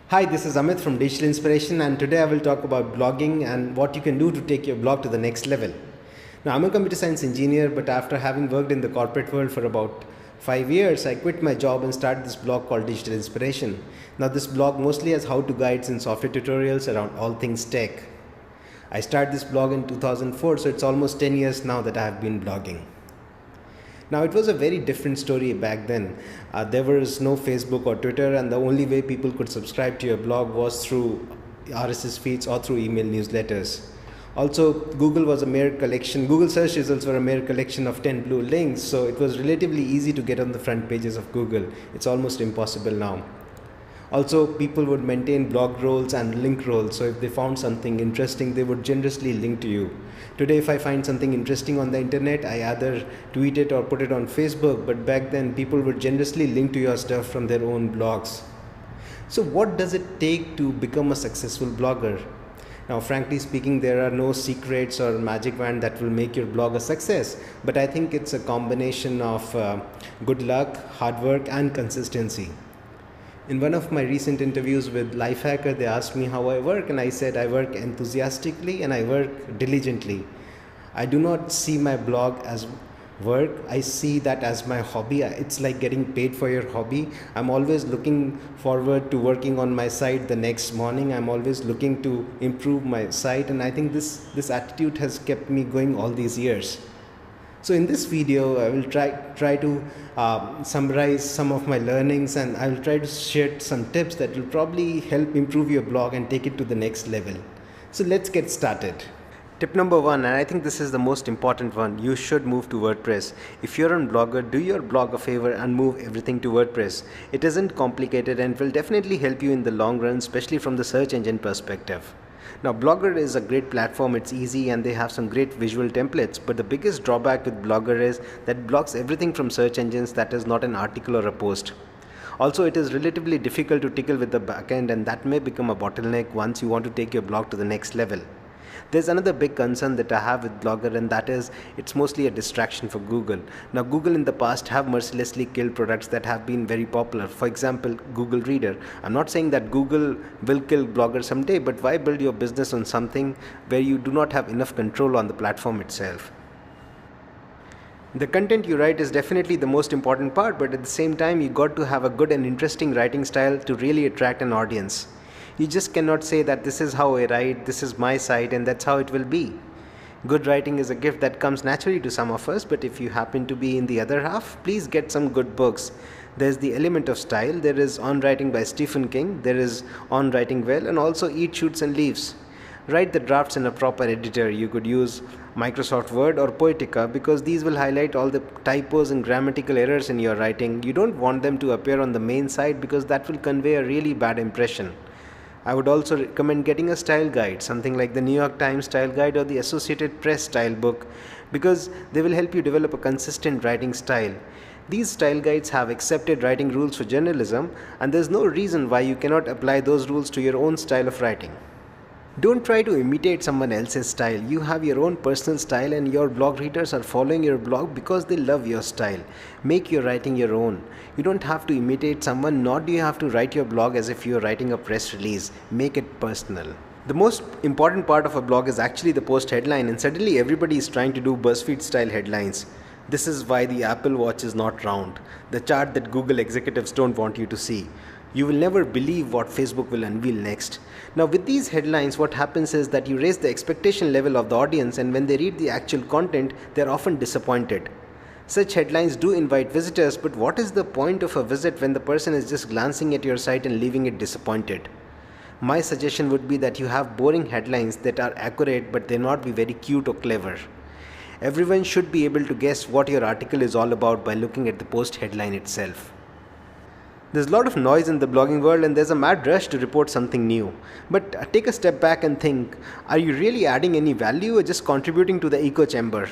Hi, this is Amit from Digital Inspiration, and today I will talk about blogging and what you can do to take your blog to the next level. Now, I'm a computer science engineer, but after having worked in the corporate world for about 5 years, I quit my job and started this blog called Digital Inspiration. Now, this blog mostly has how-to guides and software tutorials around all things tech. I started this blog in 2004, so it's almost 10 years now that I have been blogging. Now, it was a very different story back then. There was no Facebook or Twitter, and the only way people could subscribe to your blog was through RSS feeds or through email newsletters. Also, Google search results were a mere collection of 10 blue links, so it was relatively easy to get on the front pages of Google. It's almost impossible now. Also, people would maintain blog roles and link roles, so if they found something interesting, they would generously link to you. Today, if I find something interesting on the internet, I either tweet it or put it on Facebook, but back then, people would generously link to your stuff from their own blogs. So what does it take to become a successful blogger? Now, frankly speaking, there are no secrets or magic wand that will make your blog a success, but I think it's a combination of good luck, hard work, and consistency. In one of my recent interviews with Lifehacker, they asked me how I work, and I said I work enthusiastically and I work diligently. I do not see my blog as work. I see that as my hobby. It's like getting paid for your hobby. I'm always looking forward to working on my site the next morning. I'm always looking to improve my site, and I think this attitude has kept me going all these years. So in this video, I will try to summarize some of my learnings, and I will try to share some tips that will probably help improve your blog and take it to the next level. So let's get started. Tip number one, and I think this is the most important one, you should move to WordPress. If you're on Blogger, do your blog a favor and move everything to WordPress. It isn't complicated and will definitely help you in the long run, especially from the search engine perspective. Now, Blogger is a great platform, it's easy and they have some great visual templates, but the biggest drawback with Blogger is that it blocks everything from search engines that is not an article or a post. Also, it is relatively difficult to tickle with the backend, and that may become a bottleneck once you want to take your blog to the next level. There's another big concern that I have with Blogger, and that is it's mostly a distraction for Google. Now, Google in the past have mercilessly killed products that have been very popular. For example, Google Reader. I'm not saying that Google will kill Blogger someday, but why build your business on something where you do not have enough control on the platform itself? The content you write is definitely the most important part, but at the same time, you got to have a good and interesting writing style to really attract an audience. You just cannot say that this is how I write, this is my site, and that's how it will be. Good writing is a gift that comes naturally to some of us, but if you happen to be in the other half, please get some good books. There's the element of style, there is On Writing by Stephen King, there is On Writing Well, and also Eat, Shoots and Leaves. Write the drafts in a proper editor. You could use Microsoft Word or Poetica because these will highlight all the typos and grammatical errors in your writing. You don't want them to appear on the main site because that will convey a really bad impression. I would also recommend getting a style guide, something like the New York Times style guide or the Associated Press style book, because they will help you develop a consistent writing style. These style guides have accepted writing rules for journalism, and there's no reason why you cannot apply those rules to your own style of writing. Don't try to imitate someone else's style. You have your own personal style, and your blog readers are following your blog because they love your style. Make your writing your own. You don't have to imitate someone, nor do you have to write your blog as if you're writing a press release. Make it personal. The most important part of a blog is actually the post headline, and suddenly everybody is trying to do BuzzFeed style headlines. This is why the Apple Watch is not round, the chart that Google executives don't want you to see. You will never believe what Facebook will unveil next. Now, with these headlines, what happens is that you raise the expectation level of the audience, and when they read the actual content, they are often disappointed. Such headlines do invite visitors, but what is the point of a visit when the person is just glancing at your site and leaving it disappointed? My suggestion would be that you have boring headlines that are accurate, but they not be very cute or clever. Everyone should be able to guess what your article is all about by looking at the post headline itself. There's a lot of noise in the blogging world, and there's a mad rush to report something new. But take a step back and think, are you really adding any value or just contributing to the echo chamber?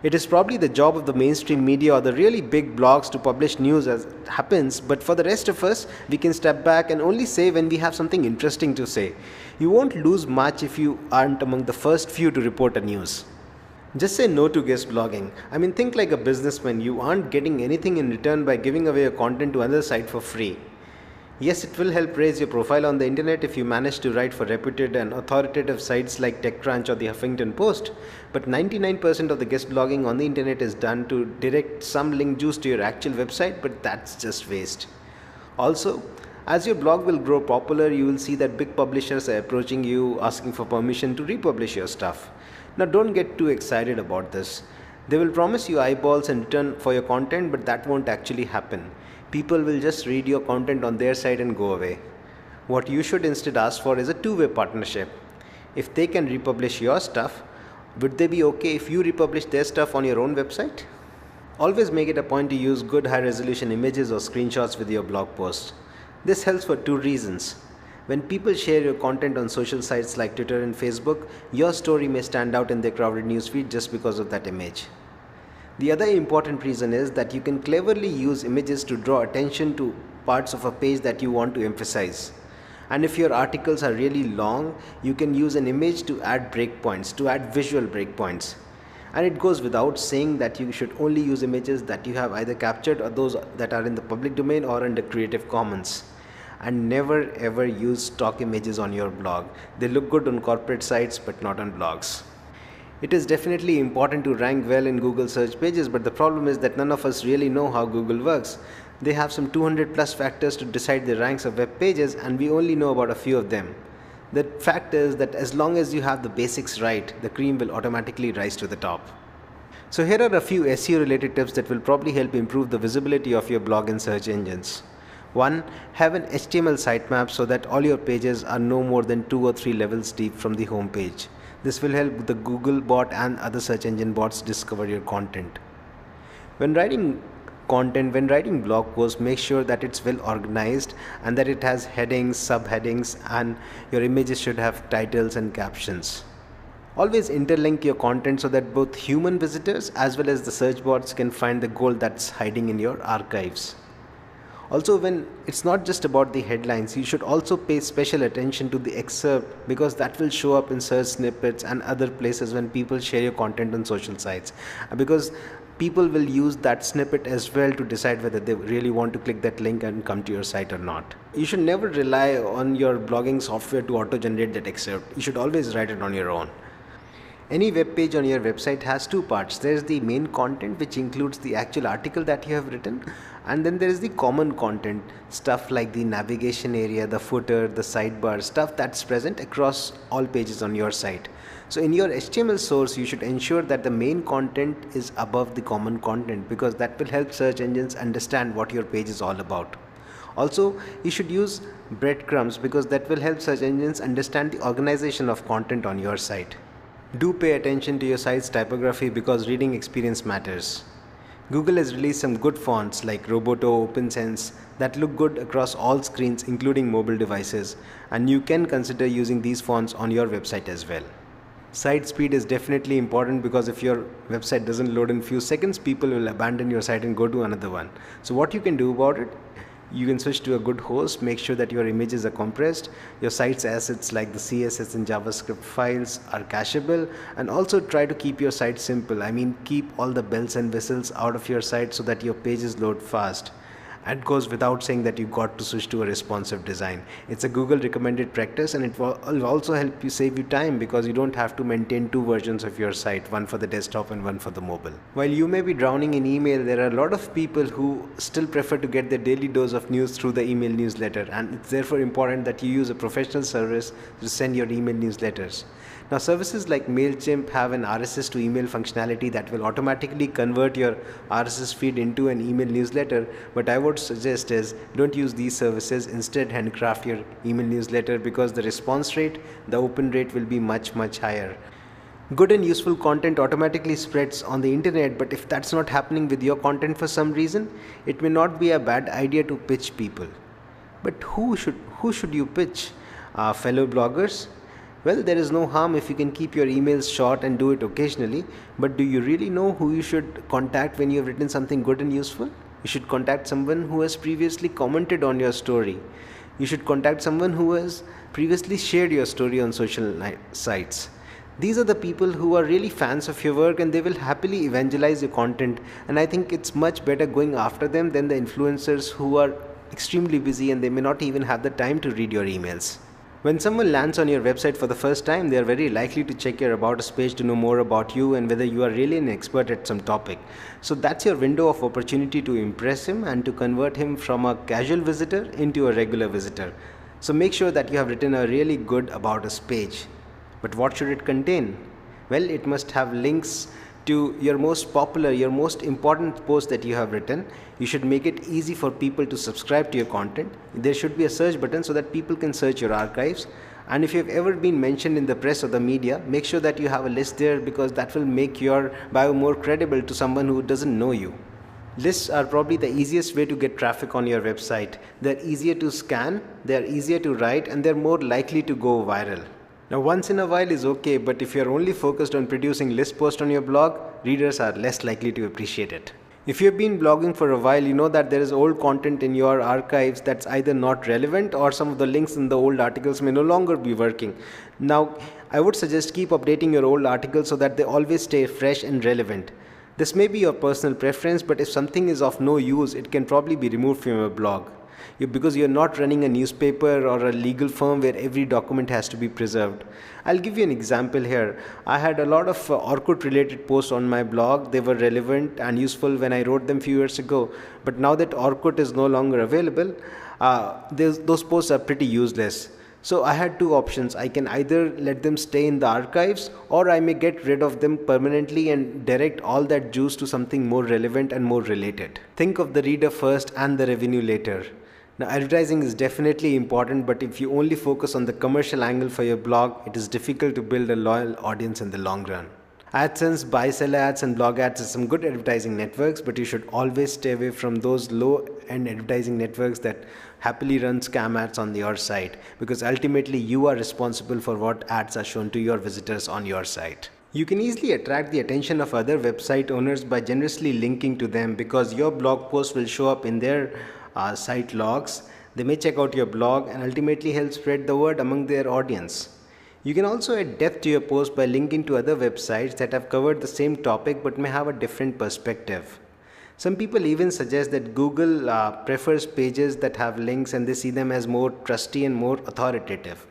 It is probably the job of the mainstream media or the really big blogs to publish news as it happens, but for the rest of us, we can step back and only say when we have something interesting to say. You won't lose much if you aren't among the first few to report a news. Just say no to guest blogging. I mean, think like a businessman. You aren't getting anything in return by giving away your content to another site for free. Yes, it will help raise your profile on the internet if you manage to write for reputed and authoritative sites like TechCrunch or the Huffington Post, but 99% of the guest blogging on the internet is done to direct some link juice to your actual website, but that's just waste. Also, as your blog will grow popular, you will see that big publishers are approaching you asking for permission to republish your stuff. Now, don't get too excited about this. They will promise you eyeballs in return for your content, but that won't actually happen. People will just read your content on their site and go away. What you should instead ask for is a two-way partnership. If they can republish your stuff, would they be okay if you republish their stuff on your own website? Always make it a point to use good high-resolution images or screenshots with your blog posts. This helps for two reasons. When people share your content on social sites like Twitter and Facebook, your story may stand out in their crowded newsfeed just because of that image. The other important reason is that you can cleverly use images to draw attention to parts of a page that you want to emphasize. And if your articles are really long, you can use an image to add breakpoints, to add visual breakpoints. And it goes without saying that you should only use images that you have either captured or those that are in the public domain or under Creative Commons. And never ever use stock images on your blog. They look good on corporate sites but not on blogs. It is definitely important to rank well in Google search pages, but the problem is that none of us really know how Google works. They have some 200 plus factors to decide the ranks of web pages, and we only know about a few of them. The fact is that as long as you have the basics right, the cream will automatically rise to the top. So here are a few SEO related tips that will probably help improve the visibility of your blog in search engines. 1. Have an HTML sitemap so that all your pages are no more than 2 or 3 levels deep from the home page. This will help the Google bot and other search engine bots discover your content. When writing blog posts, make sure that it's well organized and that it has headings, subheadings, and your images should have titles and captions. Always interlink your content so that both human visitors as well as the search bots can find the gold that's hiding in your archives. Also, when it's not just about the headlines, you should also pay special attention to the excerpt, because that will show up in search snippets and other places when people share your content on social sites, because people will use that snippet as well to decide whether they really want to click that link and come to your site or not. You should never rely on your blogging software to auto-generate that excerpt. You should always write it on your own. Any web page on your website has two parts. There is the main content, which includes the actual article that you have written, and then there is the common content, stuff like the navigation area, the footer, the sidebar, stuff that's present across all pages on your site. So in your HTML source, you should ensure that the main content is above the common content, because that will help search engines understand what your page is all about. Also, you should use breadcrumbs, because that will help search engines understand the organization of content on your site. Do pay attention to your site's typography, because reading experience matters. Google has released some good fonts like Roboto, OpenSense that look good across all screens, including mobile devices, and you can consider using these fonts on your website as well. Site speed is definitely important, because if your website doesn't load in few seconds, people will abandon your site and go to another one. So what you can do about it? You can switch to a good host, make sure that your images are compressed, your site's assets like the CSS and JavaScript files are cacheable, and also try to keep your site simple. I mean, keep all the bells and whistles out of your site so that your pages load fast. And goes without saying that you got to switch to a responsive design. It's a Google recommended practice, and it will also help you save you time, because you don't have to maintain two versions of your site, one for the desktop and one for the mobile. While you may be drowning in email, there are a lot of people who still prefer to get their daily dose of news through the email newsletter, and it's therefore important that you use a professional service to send your email newsletters. Now, services like MailChimp have an RSS to email functionality that will automatically convert your RSS feed into an email newsletter, but I would suggest is don't use these services. Instead, handcraft your email newsletter, because the response rate, the open rate will be much higher. Good and useful content automatically spreads on the internet, but if that's not happening with your content for some reason, it may not be a bad idea to pitch people. But who should you pitch? Fellow bloggers? Well, there is no harm if you can keep your emails short and do it occasionally, but do you really know who you should contact when you have written something good and useful? You should contact someone who has previously commented on your story. You should contact someone who has previously shared your story on social sites. These are the people who are really fans of your work, and they will happily evangelize your content, and I think it's much better going after them than the influencers who are extremely busy and they may not even have the time to read your emails. When someone lands on your website for the first time, they are very likely to check your About Us page to know more about you and whether you are really an expert at some topic. So that's your window of opportunity to impress him and to convert him from a casual visitor into a regular visitor. So make sure that you have written a really good About Us page. But what should it contain? Well, it must have links to your most popular, your most important post that you have written. You should make it easy for people to subscribe to your content. There should be a search button so that people can search your archives. And if you've ever been mentioned in the press or the media, make sure that you have a list there, because that will make your bio more credible to someone who doesn't know you. Lists are probably the easiest way to get traffic on your website. They're easier to scan, they're easier to write, and they're more likely to go viral. Now, once in a while is okay, but if you're only focused on producing list posts on your blog, readers are less likely to appreciate it. If you've been blogging for a while, you know that there is old content in your archives that's either not relevant, or some of the links in the old articles may no longer be working. Now, I would suggest keep updating your old articles so that they always stay fresh and relevant. This may be your personal preference, but if something is of no use, it can probably be removed from your blog. Because you're not running a newspaper or a legal firm where every document has to be preserved. I'll give you an example here. I had a lot of Orkut related posts on my blog. They were relevant and useful when I wrote them a few years ago. But now that Orkut is no longer available, those posts are pretty useless. So I had two options. I can either let them stay in the archives, or I may get rid of them permanently and direct all that juice to something more relevant and more related. Think of the reader first and the revenue later. Now, advertising is definitely important, but if you only focus on the commercial angle for your blog, it is difficult to build a loyal audience in the long run. AdSense, buy-sell ads and blog ads are some good advertising networks, but you should always stay away from those low-end advertising networks that happily run scam ads on your site, because ultimately you are responsible for what ads are shown to your visitors on your site. You can easily attract the attention of other website owners by generously linking to them, because your blog post will show up in their site logs. They may check out your blog and ultimately help spread the word among their audience. You can also add depth to your post by linking to other websites that have covered the same topic but may have a different perspective. Some people even suggest that Google prefers pages that have links, and they see them as more trusty and more authoritative.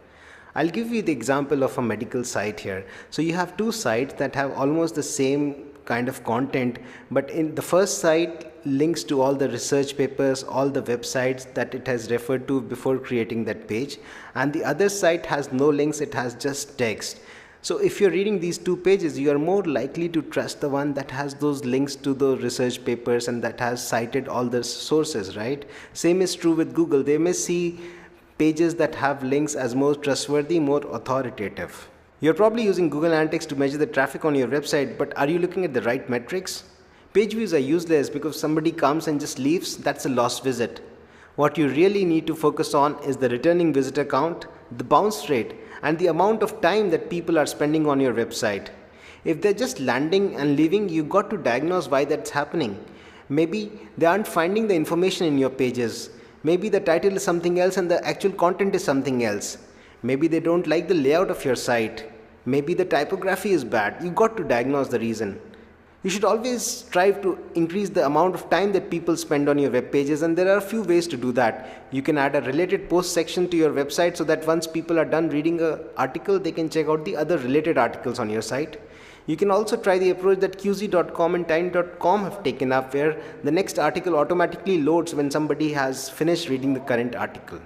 I'll give you the example of a medical site here. So you have two sites that have almost the same kind of content, but in the first site links to all the research papers, all the websites that it has referred to before creating that page, and the other site has no links, it has just text. So if you're reading these two pages, you are more likely to trust the one that has those links to the research papers and that has cited all the sources, right? Same is true with Google. They may see pages that have links as more trustworthy, more authoritative. You're probably using Google Analytics to measure the traffic on your website, but are you looking at the right metrics? Page views are useless, because if somebody comes and just leaves, that's a lost visit. What you really need to focus on is the returning visitor count, the bounce rate, and the amount of time that people are spending on your website. If they're just landing and leaving, you got to diagnose why that's happening. Maybe they aren't finding the information in your pages. Maybe the title is something else and the actual content is something else. Maybe they don't like the layout of your site. Maybe the typography is bad. You got to diagnose the reason. You should always strive to increase the amount of time that people spend on your web pages, and there are a few ways to do that. You can add a related post section to your website so that once people are done reading an article, they can check out the other related articles on your site. You can also try the approach that QZ.com and Tiny.com have taken up, where the next article automatically loads when somebody has finished reading the current article.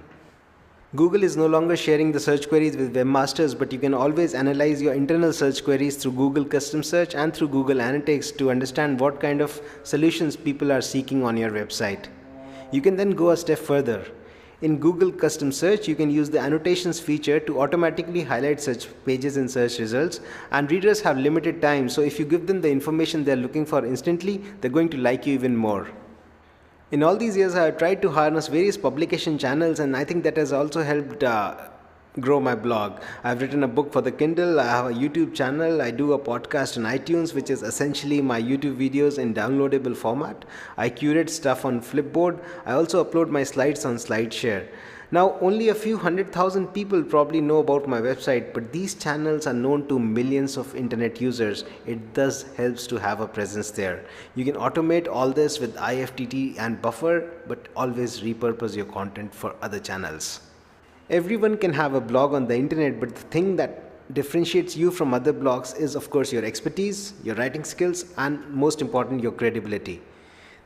Google is no longer sharing the search queries with webmasters, but you can always analyze your internal search queries through Google Custom Search and through Google Analytics to understand what kind of solutions people are seeking on your website. You can then go a step further. In Google Custom Search, you can use the annotations feature to automatically highlight such pages in search results, and readers have limited time, so if you give them the information they're looking for instantly, they're going to like you even more. In all these years, I have tried to harness various publication channels, and I think that has also helped grow my blog. I've written a book for the Kindle, I have a YouTube channel, I do a podcast on iTunes, which is essentially my YouTube videos in downloadable format. I curate stuff on Flipboard. I also upload my slides on SlideShare. Now, only a few 100,000 people probably know about my website, but these channels are known to millions of internet users. It thus helps to have a presence there. You can automate all this with IFTT and buffer, but always repurpose your content for other channels. Everyone can have a blog on the internet, but the thing that differentiates you from other blogs is, of course, your expertise, your writing skills, and most important, your credibility.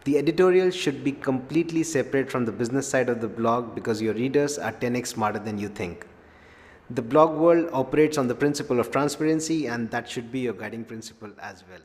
The editorial should be completely separate from the business side of the blog because your readers are 10x smarter than you think. The blog world operates on the principle of transparency, and that should be your guiding principle as well.